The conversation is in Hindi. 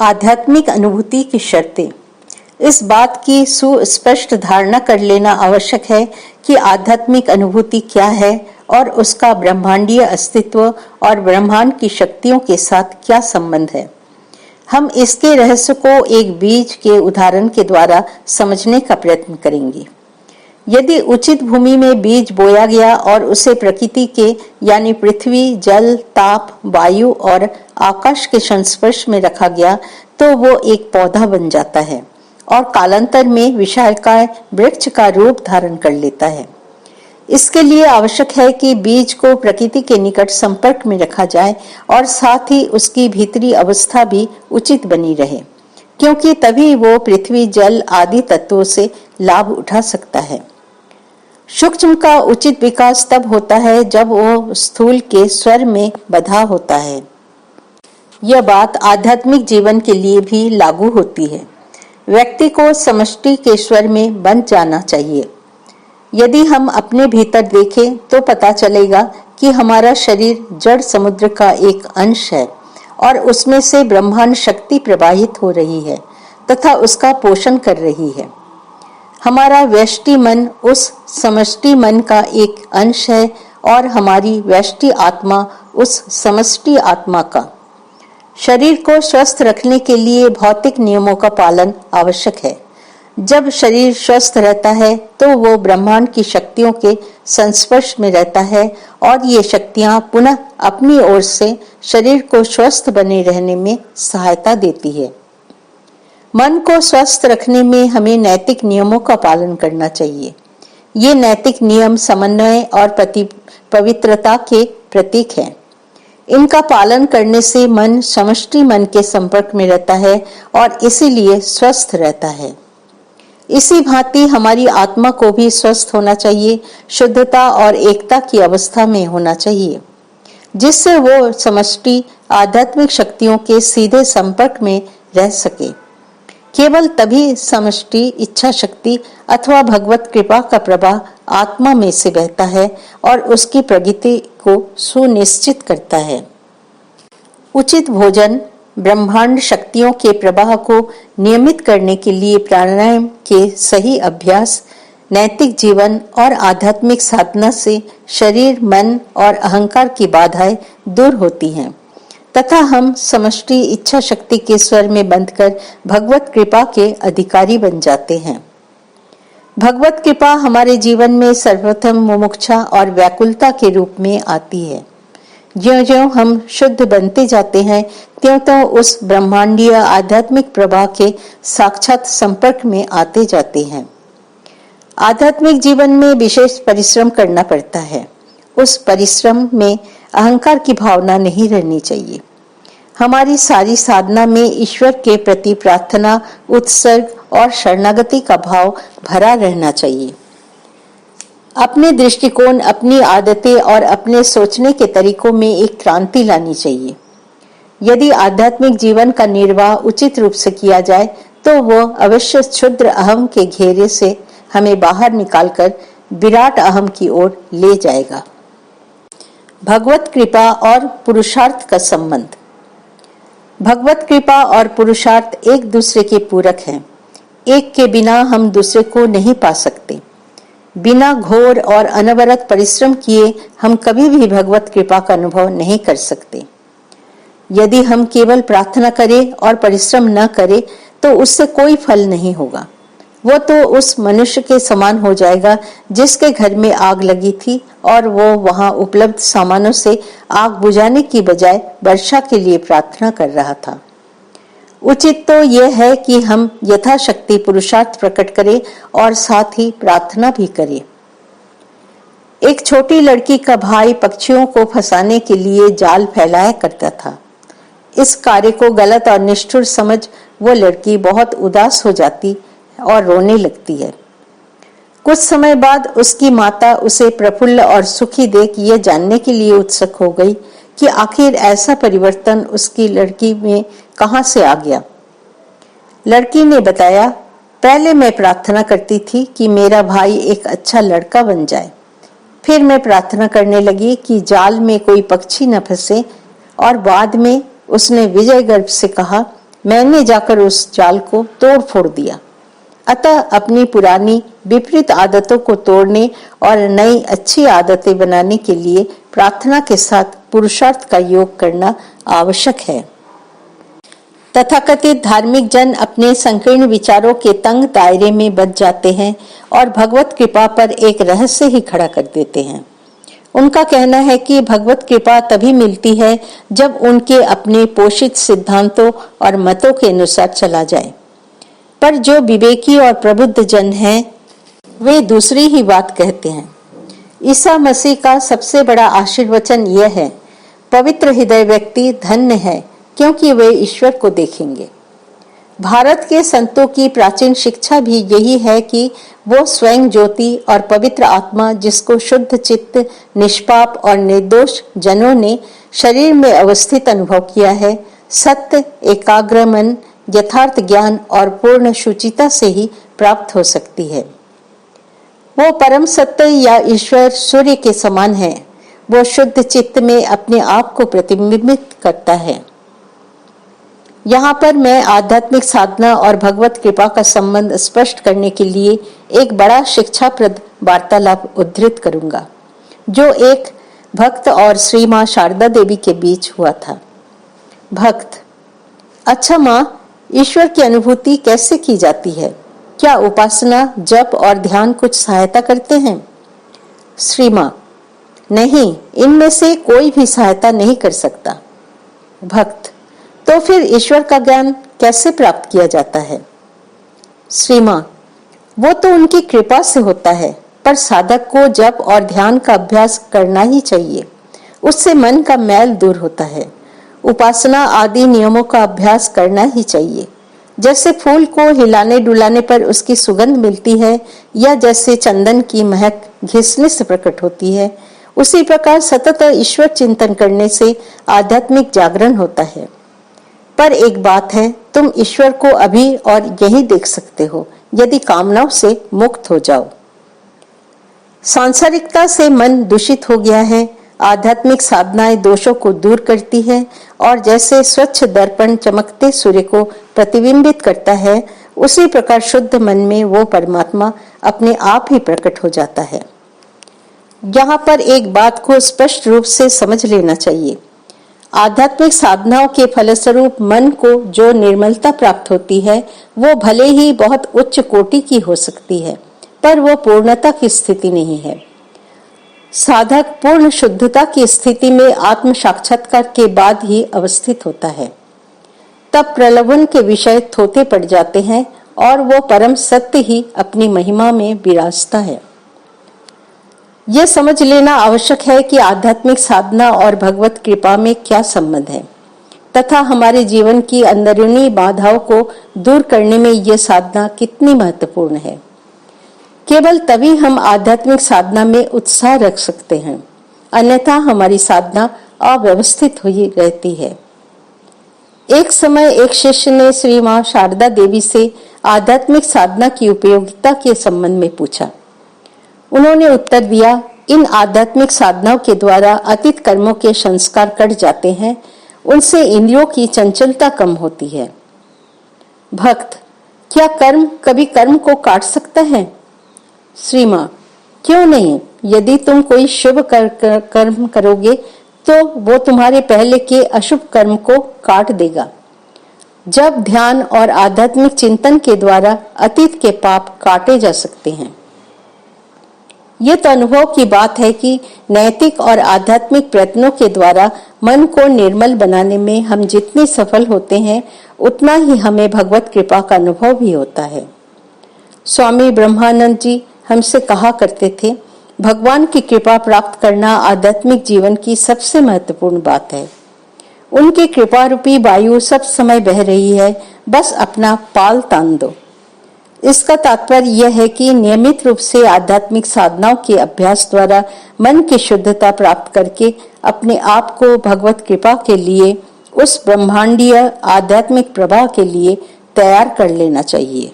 आध्यात्मिक अनुभूति की शर्तें। इस बात की सुस्पष्ट धारणा कर लेना आवश्यक है कि आध्यात्मिक अनुभूति क्या है और उसका ब्रह्मांडीय अस्तित्व और ब्रह्मांड की शक्तियों के साथ क्या संबंध है। हम इसके रहस्य को एक बीज के उदाहरण के द्वारा समझने का प्रयत्न करेंगे। यदि उचित भूमि में बीज बोया गया और उसे प्रकृति के यानी पृथ्वी, जल, ताप, वायु और आकाश के संस्पर्श में रखा गया तो वो एक पौधा बन जाता है और कालांतर में विशालकाय वृक्ष का रूप धारण कर लेता है। इसके लिए आवश्यक है कि बीज को प्रकृति के निकट संपर्क में रखा जाए और साथ ही उसकी भीतरी अवस्था भी उचित बनी रहे, क्योंकि तभी वो पृथ्वी, जल आदि तत्वों से लाभ उठा सकता है। सूक्ष्म का उचित विकास तब होता है जब वो स्थूल के स्वर में बंधा होता है। यह बात आध्यात्मिक जीवन के लिए भी लागू होती है। व्यक्ति को समष्टि के स्वर में बंध जाना चाहिए। यदि हम अपने भीतर देखें तो पता चलेगा कि हमारा शरीर जड़ समुद्र का एक अंश है और उसमें से ब्रह्मांड शक्ति प्रवाहित हो रही है तथा उसका पोषण कर रही है। हमारा व्यष्टि मन उस समष्टि मन का एक अंश है और हमारी व्यष्टि आत्मा उस समष्टि आत्मा का। शरीर को स्वस्थ रखने के लिए भौतिक नियमों का पालन आवश्यक है। जब शरीर स्वस्थ रहता है तो वो ब्रह्मांड की शक्तियों के संस्पर्श में रहता है और ये शक्तियां पुनः अपनी ओर से शरीर को स्वस्थ बने रहने में सहायता देती है। मन को स्वस्थ रखने में हमें नैतिक नियमों का पालन करना चाहिए। ये नैतिक नियम समन्वय और पवित्रता के प्रतीक हैं। इनका पालन करने से मन समष्टि मन के संपर्क में रहता है और इसीलिए स्वस्थ रहता है। इसी भांति हमारी आत्मा को भी स्वस्थ होना चाहिए, शुद्धता और एकता की अवस्था में होना चाहिए, जिससे वो समष्टि आध्यात्मिक शक्तियों के सीधे संपर्क में रह सके। केवल तभी समष्टि इच्छा शक्ति अथवा भगवत कृपा का प्रवाह आत्मा में से बहता है और उसकी प्रगति को सुनिश्चित करता है। उचित भोजन, ब्रह्मांड शक्तियों के प्रवाह को नियमित करने के लिए प्राणायाम के सही अभ्यास, नैतिक जीवन और आध्यात्मिक साधना से शरीर, मन और अहंकार की बाधाएं दूर होती हैं तथा हम समष्टि इच्छा शक्ति के स्वर में बंधकर भगवत कृपा के अधिकारी बन जाते हैं। भगवत कृपा हमारे जीवन में सर्वप्रथम मुमुक्षा और व्याकुलता के रूप में आती है। ज्यों-ज्यों हम शुद्ध बनते जाते हैं त्यों-त्यों उस ब्रह्मांडीय आध्यात्मिक प्रवाह के साक्षात संपर्क में आते जाते हैं। आध्यात्मिक जीवन में विशेष परिश्रम करना पड़ता है। उस परिश्रम में अहंकार की भावना नहीं रहनी चाहिए। हमारी सारी साधना में ईश्वर के प्रति प्रार्थना, उत्सर्ग और शरणागति का भाव भरा रहना चाहिए। अपने दृष्टिकोण, अपनी आदतें और अपने सोचने के तरीकों में एक क्रांति लानी चाहिए। यदि आध्यात्मिक जीवन का निर्वाह उचित रूप से किया जाए तो वह अवश्य क्षुद्र अहम के घेरे से हमें बाहर निकालकर विराट अहम की ओर ले जाएगा। भगवत कृपा और पुरुषार्थ का संबंध। भगवत कृपा और पुरुषार्थ एक दूसरे के पूरक हैं। एक के बिना हम दूसरे को नहीं पा सकते। बिना घोर और अनवरत परिश्रम किए हम कभी भी भगवत कृपा का अनुभव नहीं कर सकते। यदि हम केवल प्रार्थना करें और परिश्रम न करें तो उससे कोई फल नहीं होगा। वो तो उस मनुष्य के समान हो जाएगा जिसके घर में आग लगी थी और वो वहां उपलब्ध सामानों से आग बुझाने की बजाय वर्षा के लिए प्रार्थना कर रहा था। उचित तो यह है कि हम यथाशक्ति पुरुषार्थ प्रकट करें और साथ ही प्रार्थना भी करें। एक छोटी लड़की का भाई पक्षियों को फंसाने के लिए जाल फैलाया करता था। इस कार्य को गलत और निष्ठुर समझ वो लड़की बहुत उदास हो जाती और रोने लगती है। कुछ समय बाद उसकी माता उसे प्रफुल्ल और सुखी देख ये जानने के लिए उत्सुक हो गई कि आखिर ऐसा परिवर्तन उसकी लड़की में कहां से आ गया। लड़की ने बताया, पहले मैं प्रार्थना करती थी कि मेरा भाई एक अच्छा लड़का बन जाए। फिर मैं प्रार्थना करने लगी कि जाल में कोई पक्षी न फंसे और बाद में उसने विजय गर्व से कहा, मैंने जाकर उस जाल को तोड़ फोड़ दिया। अतः अपनी पुरानी विपरीत आदतों को तोड़ने और नई अच्छी आदतें बनाने के लिए प्रार्थना के साथ पुरुषार्थ का योग करना आवश्यक है। तथाकथित धार्मिक जन अपने संकीर्ण विचारों के तंग दायरे में बच जाते हैं और भगवत कृपा पर एक रहस्य ही खड़ा कर देते हैं। उनका कहना है कि भगवत कृपा तभी मिलती है जब उनके अपने पोषित सिद्धांतों और मतों के अनुसार चला जाए। पर जो विवेकी और प्रबुद्ध जन हैं, वे दूसरी ही बात कहते हैं। ईसा मसीह का सबसे बड़ा आशीर्वचन यह है, पवित्र हृदय व्यक्ति धन्य है क्योंकि वे ईश्वर को देखेंगे। भारत के संतों की प्राचीन शिक्षा भी यही है कि वो स्वयं ज्योति और पवित्र आत्मा, जिसको शुद्ध चित्त, निष्पाप और निर्दोष जनों ने शरीर में अवस्थित अनुभव किया है, सत्य, एकाग्र मन, यथार्थ ज्ञान और पूर्ण शुचिता से ही प्राप्त हो सकती है। वो परम सत्य या ईश्वर सूर्य के समान है। वो शुद्ध चित्त में अपने आप को प्रतिबिंबित करता है। यहाँ पर मैं आध्यात्मिक साधना और भगवत कृपा का संबंध स्पष्ट करने के लिए एक बड़ा शिक्षाप्रद वार्तालाप उद्धृत करूंगा, जो एक भक्त और श्री माँ शारदा देवी के बीच हुआ था। भक्त: अच्छा माँ, ईश्वर की अनुभूति कैसे की जाती है? क्या उपासना, जप और ध्यान कुछ सहायता करते हैं? श्री माँ: नहीं, इनमें से कोई भी सहायता नहीं कर सकता। भक्त: तो फिर ईश्वर का ज्ञान कैसे प्राप्त किया जाता है? श्री माँ: वो तो उनकी कृपा से होता है, पर साधक को जप और ध्यान का अभ्यास करना ही चाहिए। उससे मन का मैल दूर होता है। उपासना आदि नियमों का अभ्यास करना ही चाहिए। जैसे फूल को हिलाने डुलाने पर उसकी सुगंध मिलती है, या जैसे चंदन की महक घिसने से प्रकट होती है, उसी प्रकार सतत ईश्वर चिंतन करने से आध्यात्मिक जागरण होता है। पर एक बात है, तुम ईश्वर को अभी और यही देख सकते हो यदि कामनाओं से मुक्त हो जाओ। सांसारिकता से मन दूषित हो गया है। आध्यात्मिक साधनाएं दोषों को दूर करती है और जैसे स्वच्छ दर्पण चमकते सूर्य को प्रतिबिंबित करता है, उसी प्रकार शुद्ध मन में वो परमात्मा अपने आप ही प्रकट हो जाता है। यहाँ पर एक बात को स्पष्ट रूप से समझ लेना चाहिए। आध्यात्मिक साधनाओं के फलस्वरूप मन को जो निर्मलता प्राप्त होती है, वो भले ही बहुत उच्च कोटि की हो सकती है, पर वो पूर्णता की स्थिति नहीं है। साधक पूर्ण शुद्धता की स्थिति में आत्म साक्षात्कार के बाद ही अवस्थित होता है। तब प्रलोभन के विषय थोथे पड़ जाते हैं और वो परम सत्य ही अपनी महिमा में विराजता है। यह समझ लेना आवश्यक है कि आध्यात्मिक साधना और भगवत कृपा में क्या संबंध है, तथा हमारे जीवन की अंदरूनी बाधाओं को दूर करने में यह साधना कितनी महत्वपूर्ण है। केवल तभी हम आध्यात्मिक साधना में उत्साह रख सकते हैं, अन्यथा हमारी साधना अव्यवस्थित हुई रहती है। एक समय एक शिष्य ने श्री माँ शारदा देवी से आध्यात्मिक साधना की उपयोगिता के संबंध में पूछा। उन्होंने उत्तर दिया, इन आध्यात्मिक साधनाओं के द्वारा अतीत कर्मों के संस्कार कट जाते हैं, उनसे इंद्रियों की चंचलता कम होती है। भक्त: क्या कर्म कभी कर्म को काट सकता है? श्री माँ: क्यों नहीं, यदि तुम कोई शुभ कर्म करोगे तो वो तुम्हारे पहले के अशुभ कर्म को काट देगा। जब ध्यान और आध्यात्मिक चिंतन के द्वारा अतीत के पाप काटे जा सकते हैं। ये तो अनुभव की बात है कि नैतिक और आध्यात्मिक प्रयत्नों के द्वारा मन को निर्मल बनाने में हम जितने सफल होते हैं, उतना ही हमें भगवत कृपा का अनुभव भी होता है। स्वामी ब्रह्मानंद जी हमसे कहा करते थे, भगवान की कृपा प्राप्त करना आध्यात्मिक जीवन की सबसे महत्वपूर्ण बात है। उनकी कृपा रूपी वायु सब समय बह रही है, बस अपना पाल तान दो। इसका तात्पर्य यह है कि नियमित रूप से आध्यात्मिक साधनाओं के अभ्यास द्वारा मन की शुद्धता प्राप्त करके अपने आप को भगवत कृपा के लिए, उस ब्रह्मांडीय आध्यात्मिक प्रवाह के लिए तैयार कर लेना चाहिए।